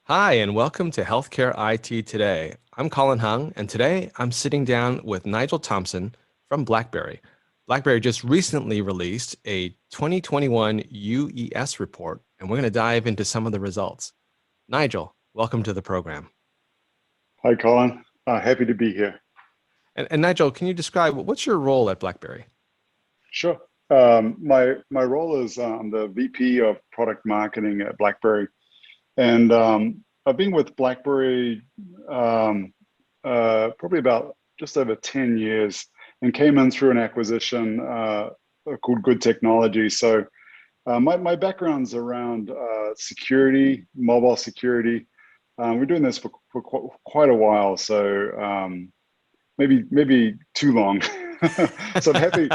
Hi, and welcome to Healthcare IT Today. I'm Colin Hung, and today I'm sitting down with Nigel Thompson from Blackberry. Blackberry just recently released a 2021 UES report, and we're going to dive into some of the results. Nigel, welcome to the program. Hi, Colin. Happy to be here. And Nigel, can you describe what's your role at Blackberry? Sure. My role is I'm the VP of Product Marketing at Blackberry, and I've been with Blackberry probably about just over 10 years, and came in through an acquisition called Good Technology. So my background's around security, mobile security. We're doing this for quite a while, so maybe too long. So I'm happy.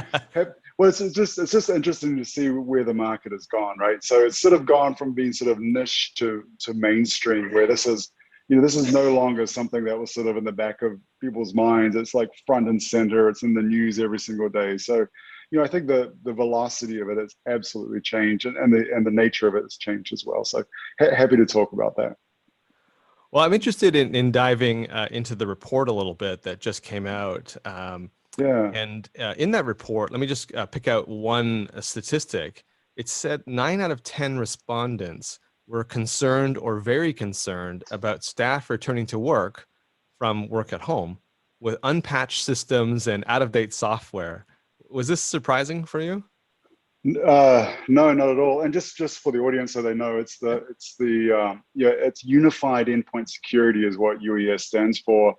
Well, it's just interesting to see where the market has gone, right? So it's sort of gone from being sort of niche to mainstream, where this is no longer something that was sort of in the back of people's minds. It's like front and center. It's in the news every single day. So, I think the velocity of it has absolutely changed, and the nature of it has changed as well. So happy to talk about that. Well, I'm interested in diving into the report a little bit that just came out. Yeah. And in that report, let me just pick out one statistic. It said 9 out of 10 respondents were concerned or very concerned about staff returning to work from work at home with unpatched systems and out-of-date software. Was this surprising for you? No, not at all. And just for the audience, so they know, it's Unified Endpoint Security is what UES stands for.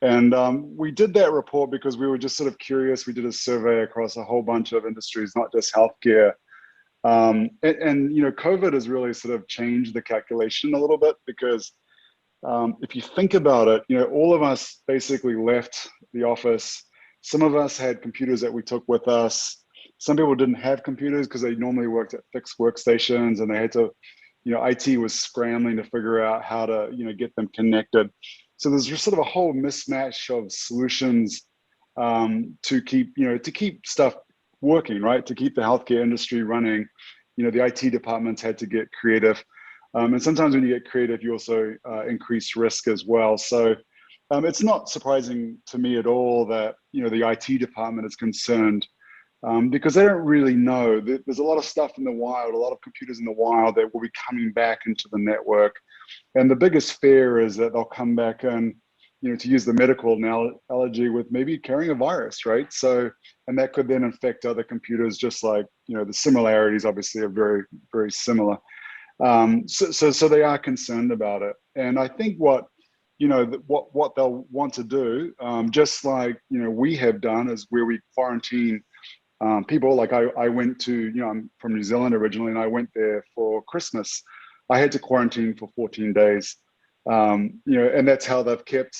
And we did that report because we were just sort of curious. We did a survey across a whole bunch of industries, not just healthcare. COVID has really sort of changed the calculation a little bit, because if you think about it, all of us basically left the office. Some of us had computers that we took with us. Some people didn't have computers because they normally worked at fixed workstations, and they had to, IT was scrambling to figure out how to, get them connected. So there's just sort of a whole mismatch of solutions to keep stuff working, right? To keep the healthcare industry running. The IT departments had to get creative. And sometimes when you get creative, you also increase risk as well. So it's not surprising to me at all that, the IT department is concerned, because they don't really know. There's a lot of stuff in the wild, a lot of computers in the wild that will be coming back into the network. And the biggest fear is that they'll come back and, to use the medical analogy, with maybe carrying a virus, right? So, and that could then infect other computers, just like, the similarities obviously are very, very similar. So they are concerned about it. And I think what they'll want to do, just like, we have done, is where we quarantine people. Like I went to, I'm from New Zealand originally, and I went there for Christmas. I had to quarantine for 14 days, and that's how they've kept,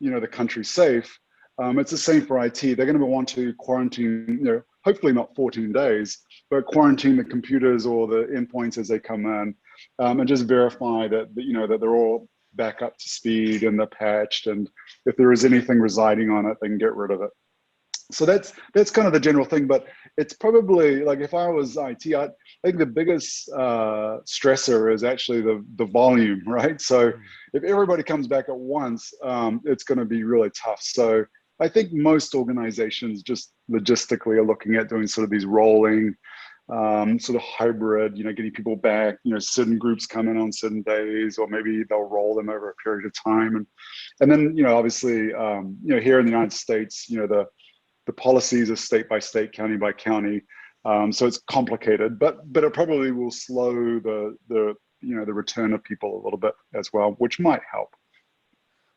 the country safe. It's the same for IT. They're going to want to quarantine, hopefully not 14 days, but quarantine the computers or the endpoints as they come in, and just verify that, that they're all back up to speed and they're patched. And if there is anything residing on it, they can get rid of it. So that's kind of the general thing. But it's probably, like, if I was IT, I think the biggest stressor is actually the volume, right? So if everybody comes back at once, it's going to be really tough. So I think most organizations just logistically are looking at doing sort of these rolling, sort of hybrid, getting people back, certain groups come in on certain days, or maybe they'll roll them over a period of time. And then, obviously, here in the United States, the policies are state by state, county by county. So it's complicated, but it probably will slow the return of people a little bit as well, which might help.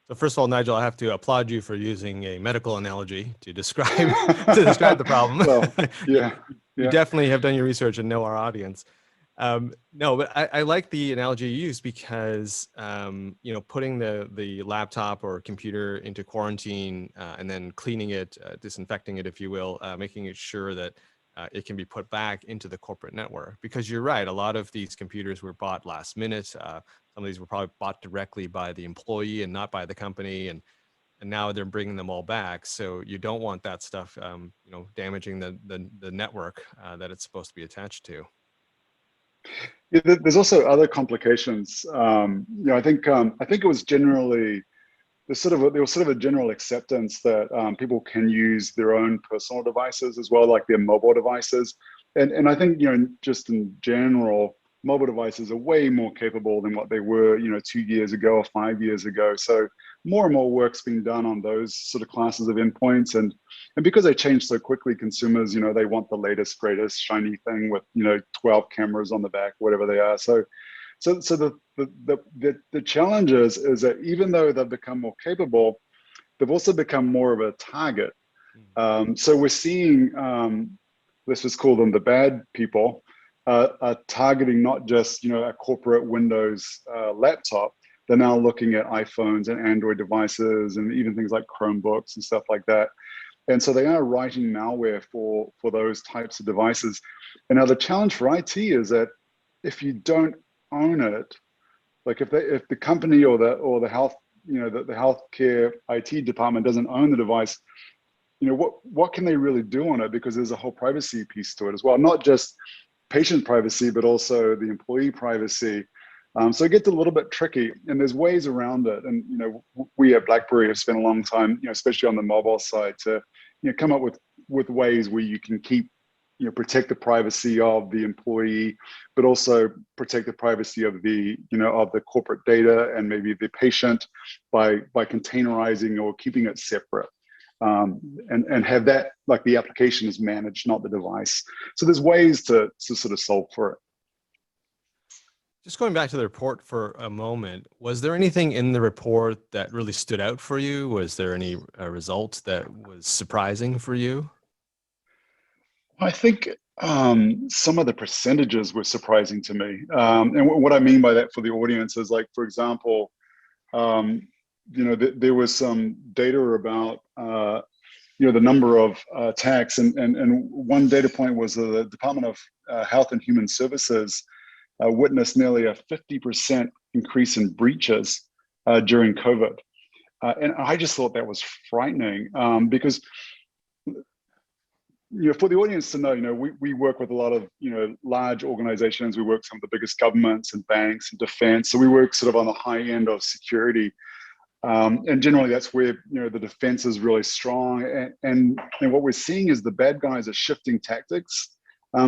So first of all, Nigel, I have to applaud you for using a medical analogy to describe the problem. Well, yeah, You yeah. definitely have done your research and know our audience. No, but I like the analogy you use, because putting the laptop or computer into quarantine, and then cleaning it, disinfecting it, if you will, making it sure that it can be put back into the corporate network. Because you're right, a lot of these computers were bought last minute. Some of these were probably bought directly by the employee and not by the company, and now they're bringing them all back. So you don't want that stuff, damaging the network that it's supposed to be attached to. Yeah, there's also other complications. I think it was generally there was sort of a general acceptance that people can use their own personal devices as well, like their mobile devices. And I think, just in general, mobile devices are way more capable than what they were, 2 years ago or 5 years ago. So more and more work's being done on those sort of classes of endpoints. And because they change so quickly, consumers, they want the latest, greatest shiny thing with, 12 cameras on the back, whatever they are. So the challenge is that even though they've become more capable, they've also become more of a target. So we're seeing, let's just call them the bad people, are targeting not just a corporate Windows laptop. They're now looking at iPhones and Android devices and even things like Chromebooks and stuff like that. And so they are writing malware for those types of devices. And now the challenge for IT is that if you don't own it, like if the company or the health, the healthcare IT department doesn't own the device, what can they really do on it? Because there's a whole privacy piece to it as well, not just patient privacy, but also the employee privacy. So it gets a little bit tricky, and there's ways around it. And we at Blackberry have spent a long time, especially on the mobile side, to come up with ways where you can keep, protect the privacy of the employee, but also protect the privacy of the of the corporate data and maybe the patient by containerizing or keeping it separate. And have that, like, the application is managed, not the device. So there's ways to sort of solve for it. Just going back to the report for a moment, was there anything in the report that really stood out for you? Was there any result that was surprising for you? I think some of the percentages were surprising to me. And what I mean by that for the audience is, like, for example, there was some data about the number of attacks, and one data point was the Department of Health and Human Services witnessed nearly a 50% increase in breaches during COVID. And I just thought that was frightening, because for the audience to know, we work with a lot of large organizations. We work with some of the biggest governments and banks and defense. So we work sort of on the high end of security. And generally that's where the defense is really strong, and what we're seeing is the bad guys are shifting tactics.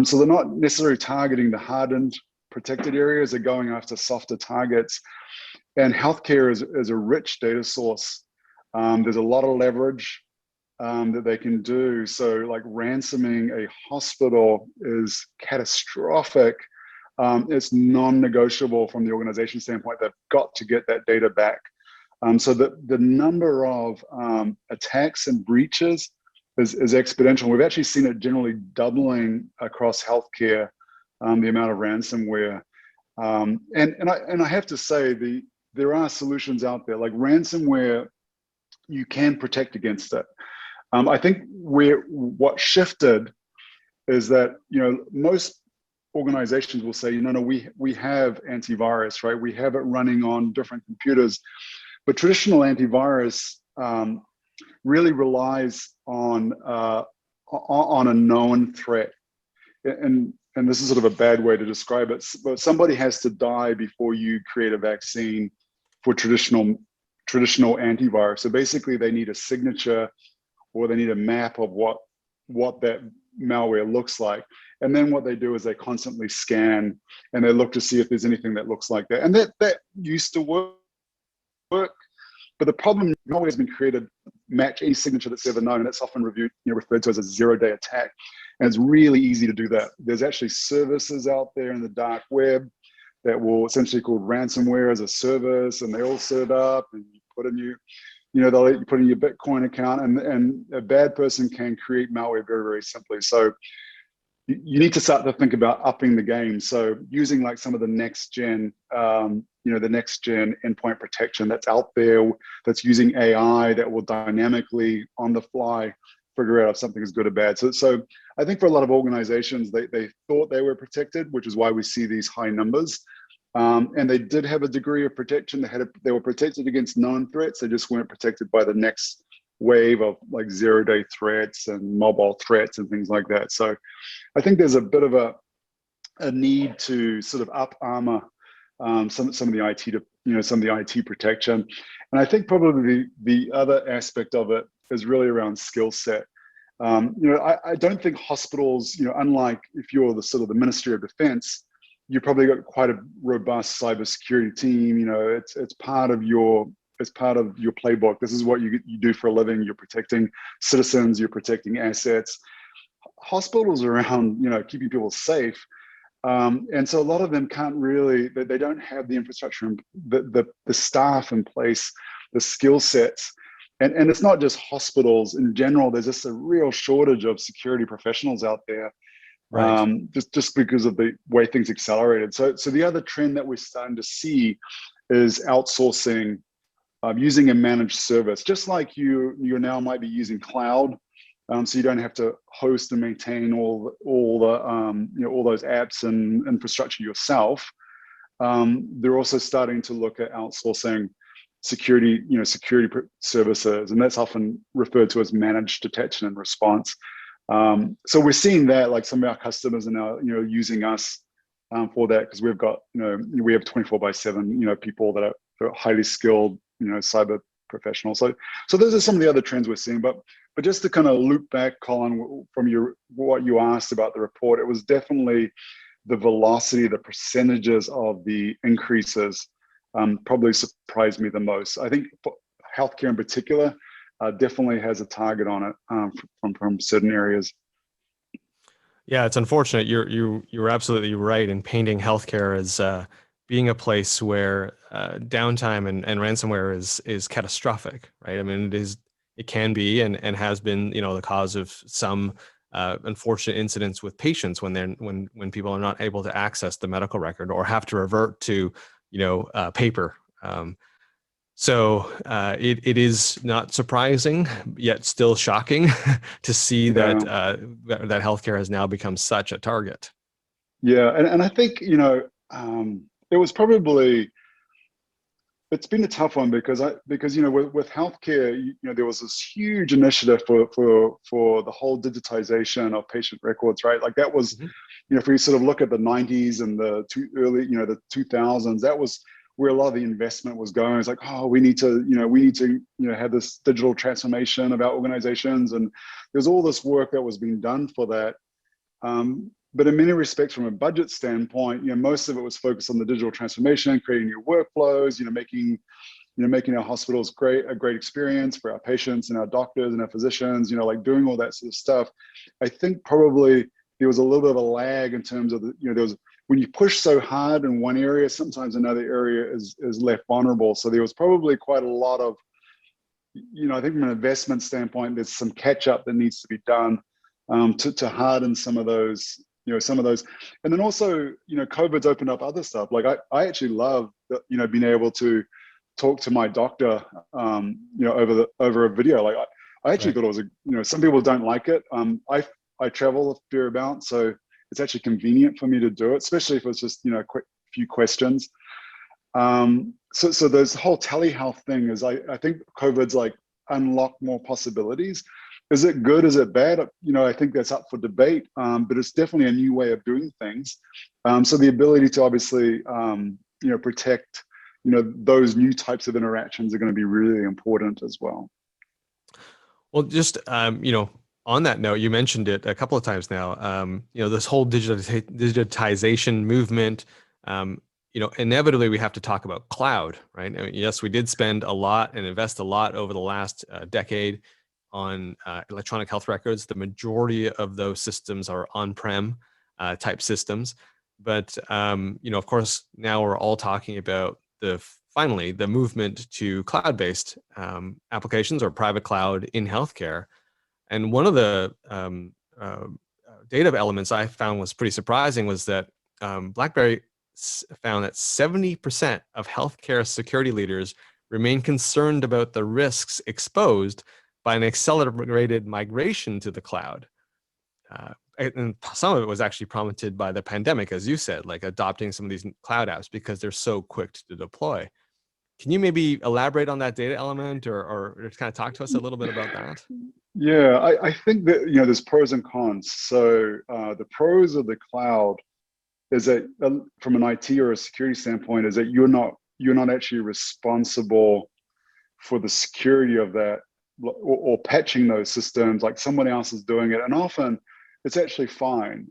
So they're not necessarily targeting the hardened protected areas, they're going after softer targets. And healthcare is a rich data source. There's a lot of leverage that they can do. So, like, ransoming a hospital is catastrophic. It's non-negotiable from the organization standpoint. They've got to get that data back. So the number of attacks and breaches is exponential. We've actually seen it generally doubling across healthcare, the amount of ransomware. And I have to say, there are solutions out there. Like ransomware, you can protect against it. I think what shifted is that most organizations will say, no, we have antivirus, right? We have it running on different computers. But traditional antivirus really relies on a known threat, and this is sort of a bad way to describe it. But somebody has to die before you create a vaccine for traditional antivirus. So basically, they need a signature, or they need a map of what that malware looks like. And then what they do is they constantly scan and they look to see if there's anything that looks like that. And that used to work. But the problem, malware has been created match any signature that's ever known, and it's often referred to as a zero-day attack. And it's really easy to do that. There's actually services out there in the dark web that will essentially called ransomware as a service, and they all set up, and you put in they'll let you put in your Bitcoin account, and a bad person can create malware very, very simply. So you need to start to think about upping the game. So using like some of the next gen, the next gen endpoint protection that's out there, that's using AI that will dynamically on the fly figure out if something is good or bad. So I think for a lot of organizations, they thought they were protected, which is why we see these high numbers. And they did have a degree of protection. They were protected against known threats. They just weren't protected by the next wave of like zero-day threats and mobile threats and things like that. So I think there's a bit of a need to sort of up armor some of the IT to, some of the IT protection. And I think probably the other aspect of it is really around skill set. I don't think hospitals, unlike if you're the sort of the Ministry of Defense, you probably got quite a robust cybersecurity team. It's part of your playbook. This is what you do for a living. You're protecting citizens. You're protecting assets. Hospitals are around, keeping people safe. And so a lot of them can't really, they don't have the infrastructure, the staff in place, the skill sets. And it's not just hospitals in general. There's just a real shortage of security professionals out there, Right. just because of the way things accelerated. So the other trend that we're starting to see is outsourcing, using a managed service, just like you now might be using cloud. So you don't have to host and maintain all those apps and infrastructure yourself. They're also starting to look at outsourcing security services, and that's often referred to as managed detection and response. So we're seeing that, like some of our customers are now using us for that, because we've got we have 24/7 people that are highly skilled cyber professionals. So those are some of the other trends we're seeing. But just to kind of loop back, Colin, from what you asked about the report, it was definitely the velocity, the percentages of the increases probably surprised me the most. I think healthcare in particular definitely has a target on it from certain areas. Yeah, it's unfortunate. You're absolutely right in painting healthcare as being a place where downtime and ransomware is catastrophic, right? I mean, it can be and has been, the cause of some unfortunate incidents with patients when people are not able to access the medical record or have to revert to, paper. So it is not surprising, yet still shocking to see that that healthcare has now become such a target. Yeah, and I think it was probably, it's been a tough one because with healthcare, there was this huge initiative for the whole digitization of patient records, right? Like that was, if we sort of look at the 90s and the the 2000s, that was where a lot of the investment was going. It's like, oh, we need to have this digital transformation of our organizations, and there's all this work that was being done for that. But in many respects, from a budget standpoint, most of it was focused on the digital transformation, creating new workflows, making our hospitals a great experience for our patients and our doctors and our physicians, like doing all that sort of stuff. I think probably there was a little bit of a lag in terms of when you push so hard in one area, sometimes another area is left vulnerable. So there was probably quite a lot of, I think from an investment standpoint, there's some catch up that needs to be done to harden some of those. And then also, COVID's opened up other stuff. Like I actually love, being able to talk to my doctor, over a video. Like I actually thought it was some people don't like it. I travel a fair amount, so it's actually convenient for me to do it, especially if it's just, a quick few questions. So there's the whole telehealth thing is, I think COVID's like unlocked more possibilities. Is it good? Is it bad? I think that's up for debate, but it's definitely a new way of doing things. So the ability to obviously, protect, those new types of interactions are going to be really important as well. Well, just, on that note, you mentioned it a couple of times now, this whole digitization movement, inevitably we have to talk about cloud, right? I mean, yes, we did spend a lot and invest a lot over the last decade on electronic health records. The majority of those systems are on-prem type systems. But, of course, now we're all talking about finally the movement to cloud-based applications or private cloud in healthcare. And one of the data elements I found was pretty surprising was that Blackberry found that 70% of healthcare security leaders remain concerned about the risks exposed by an accelerated migration to the cloud. And some of it was actually prompted by the pandemic, as you said, like adopting some of these cloud apps because they're so quick to deploy. Can you maybe elaborate on that data element or just kind of talk to us a little bit about that? Yeah, I think that, there's pros and cons. So the pros of the cloud is that from an IT or a security standpoint, is that you're not actually responsible for the security of that, or patching those systems. Like someone else is doing it, and often it's actually fine,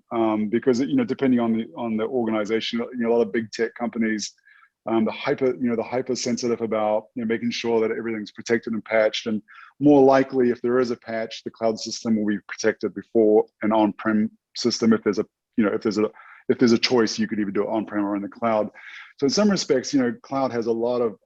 because depending on the organization, a lot of big tech companies, the hypersensitive about making sure that everything's protected and patched, and more likely if there is a patch, the cloud system will be protected before an on-prem system. If there's a choice, you could either do it on-prem or in the cloud. So in some respects, cloud has a lot of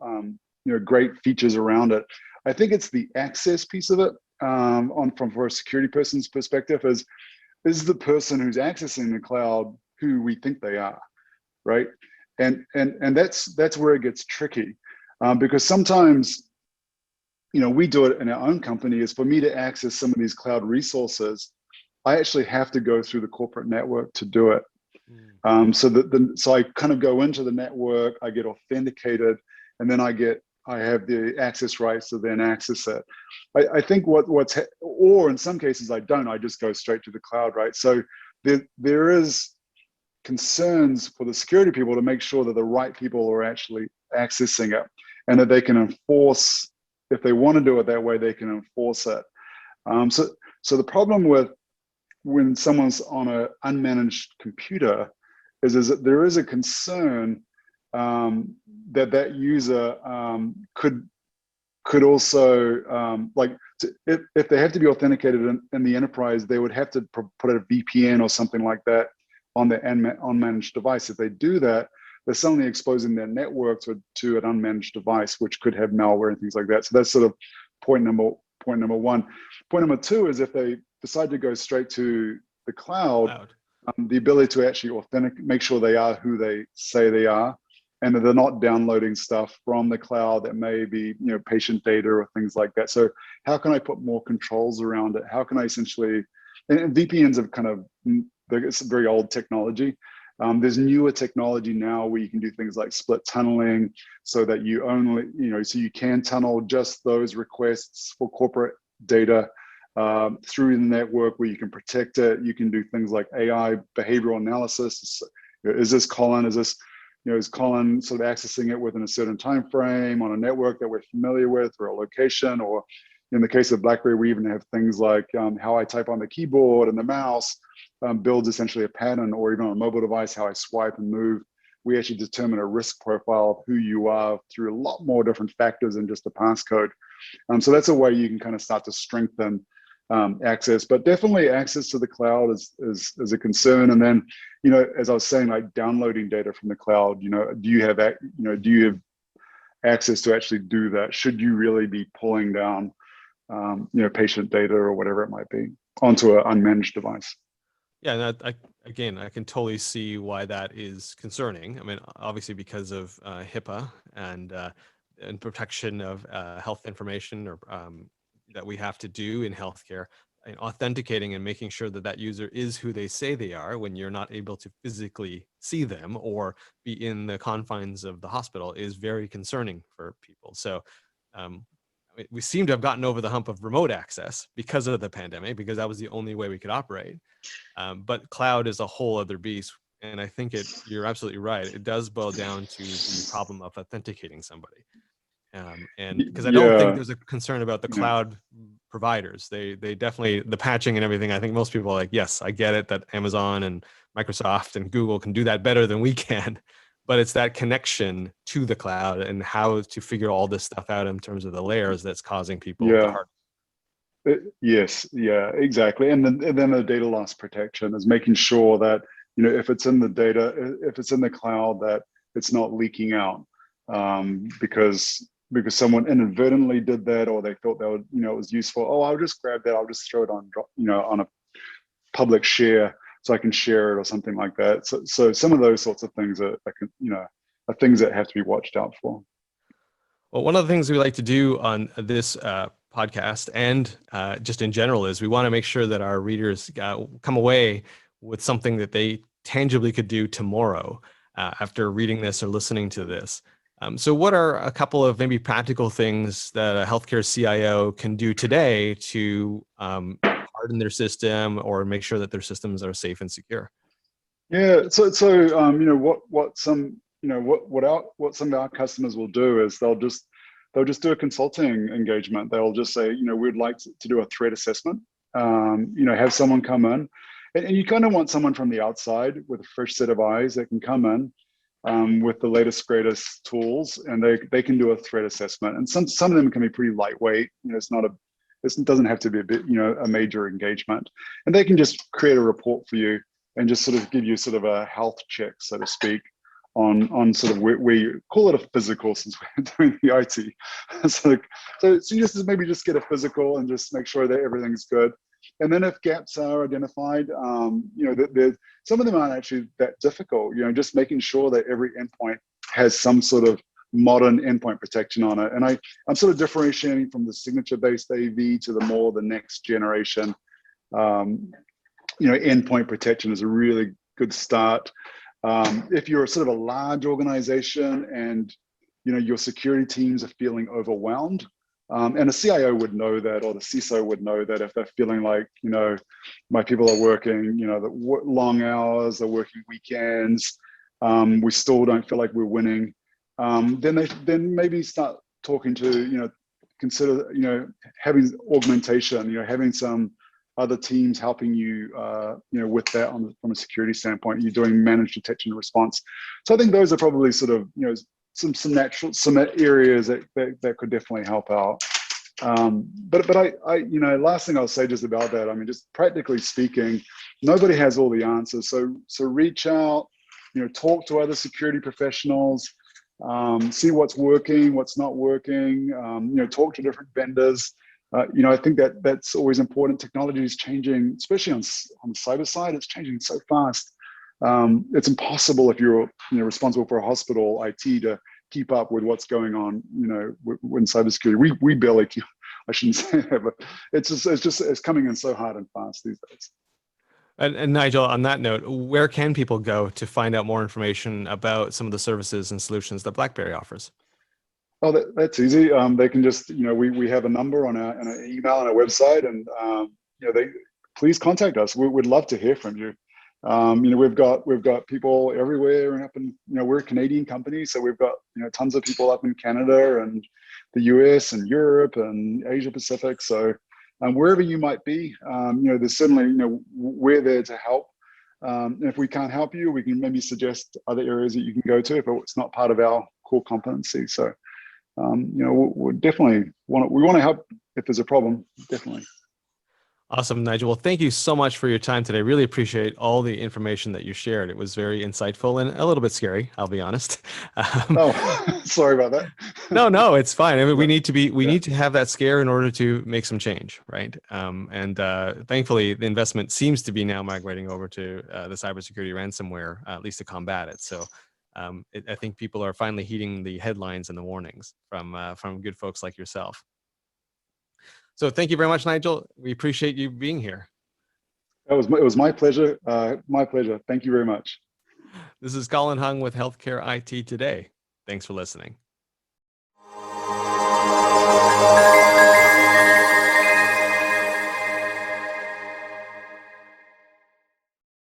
great features around it. I think it's the access piece of it, for a security person's perspective, is the person who's accessing the cloud who we think they are, right? And that's where it gets tricky, because sometimes, we do it in our own company. Is for me to access some of these cloud resources, I actually have to go through the corporate network to do it. So I kind of go into the network, I get authenticated, and then I have the access rights to then access it. I think or in some cases I don't, I just go straight to the cloud, right? So there is concerns for the security people to make sure that the right people are actually accessing it, and that they can enforce, if they want to do it that way, they can enforce it. So the problem with when someone's on an unmanaged computer is that there is a concern that user could also, if they have to be authenticated in the enterprise, they would have to put a VPN or something like that on their unmanaged device. If they do that, they're suddenly exposing their network to an unmanaged device, which could have malware and things like that. So that's sort of point number one. Point number two is if they decide to go straight to the cloud. The ability to actually make sure they are who they say they are, and that they're not downloading stuff from the cloud that may be, patient data or things like that. So how can I put more controls around it? How can I essentially, and VPNs have it's very old technology. There's newer technology now where you can do things like split tunneling, so that you only, so you can tunnel just those requests for corporate data through the network, where you can protect it. You can do things like AI behavioral analysis. Is this Colin? Is Colin sort of accessing it within a certain time frame on a network that we're familiar with, or a location? Or in the case of Blackberry, we even have things like how I type on the keyboard and the mouse builds essentially a pattern, or even on a mobile device, how I swipe and move. We actually determine a risk profile of who you are through a lot more different factors than just a passcode. So that's a way you can kind of start to strengthen access, but definitely access to the cloud is a concern. And then, as I was saying, like downloading data from the cloud, do you have access to actually do that? Should you really be pulling down, patient data or whatever it might be onto an unmanaged device? Yeah, and I can totally see why that is concerning. I mean, obviously because of HIPAA and protection of health information, or that we have to do in healthcare, and authenticating and making sure that user is who they say they are when you're not able to physically see them or be in the confines of the hospital is very concerning for people. So we seem to have gotten over the hump of remote access because of the pandemic, because that was the only way we could operate. But cloud is a whole other beast. And I think you're absolutely right. It does boil down to the problem of authenticating somebody. And because I don't think there's a concern about the cloud providers. They definitely, the patching and everything, I think most people are like, yes, I get it that Amazon and Microsoft and Google can do that better than we can. But it's that connection to the cloud and how to figure all this stuff out in terms of the layers that's causing people the hard. Yes, yeah, exactly. And then the data loss protection is making sure that, if it's in the data, if it's in the cloud, that it's not leaking out, because someone inadvertently did that, or they thought that would, it was useful. Oh, I'll just grab that. I'll just throw it on, on a public share so I can share it or something like that. So some of those sorts of things are things that have to be watched out for. Well, one of the things we like to do on this podcast and just in general is we want to make sure that our readers come away with something that they tangibly could do tomorrow after reading this or listening to this. So what are a couple of maybe practical things that a healthcare CIO can do today to harden their system or make sure that their systems are safe and secure? Yeah. What some what some of our customers will do is they'll just do a consulting engagement. They'll just say, we'd like to do a threat assessment. Have someone come in, and you kind of want someone from the outside with a fresh set of eyes that can come in with the latest greatest tools, and they can do a threat assessment. And some of them can be pretty lightweight. It doesn't have to be a major engagement, and they can just create a report for you and just sort of give you sort of a health check, so to speak, on sort of where you call it a physical, since we're doing the IT. so you just maybe just get a physical and just make sure that everything's good. And then if gaps are identified, some of them aren't actually that difficult. Just making sure that every endpoint has some sort of modern endpoint protection on it. And I'm sort of differentiating from the signature-based AV to the next generation. Endpoint protection is a really good start. If you're sort of a large organization and your security teams are feeling overwhelmed, and a CIO would know that, or the CISO would know that if they're feeling like, my people are working, long hours, they're working weekends, we still don't feel like we're winning, then maybe start talking to, consider, having augmentation, having some other teams helping you, with that from a security standpoint. You're doing managed detection and response. So I think those are probably sort of, some areas that could definitely help out. But I last thing I'll say just about that, I mean, just practically speaking, nobody has all the answers. So reach out, talk to other security professionals, see what's working, what's not working, talk to different vendors. I think that's always important. Technology is changing, especially on the cyber side. It's changing so fast. It's impossible if you're responsible for a hospital IT to keep up with what's going on, in cybersecurity. We barely keep. I shouldn't say that, but it's coming in so hard and fast these days. And Nigel, on that note, where can people go to find out more information about some of the services and solutions that Blackberry offers? Oh, that's easy. They can just, we have a number on our email and our website, and they please contact us. We'd love to hear from you. We've got people everywhere up in, we're a Canadian company, so we've got tons of people up in Canada and the US and Europe and Asia Pacific. So wherever you might be, there's certainly, we're there to help. And if we can't help you, we can maybe suggest other areas that you can go to if it's not part of our core competency. So we definitely want to help if there's a problem, definitely. Awesome, Nigel. Well, thank you so much for your time today. Really appreciate all the information that you shared. It was very insightful and a little bit scary, I'll be honest. Sorry about that. No, it's fine. I mean, we need to have that scare in order to make some change, right? Thankfully, the investment seems to be now migrating over to the cybersecurity ransomware, at least to combat it. So I think people are finally heeding the headlines and the warnings from good folks like yourself. So thank you very much, Nigel. We appreciate you being here. It was my pleasure. My pleasure. Thank you very much. This is Colin Hung with Healthcare IT Today. Thanks for listening.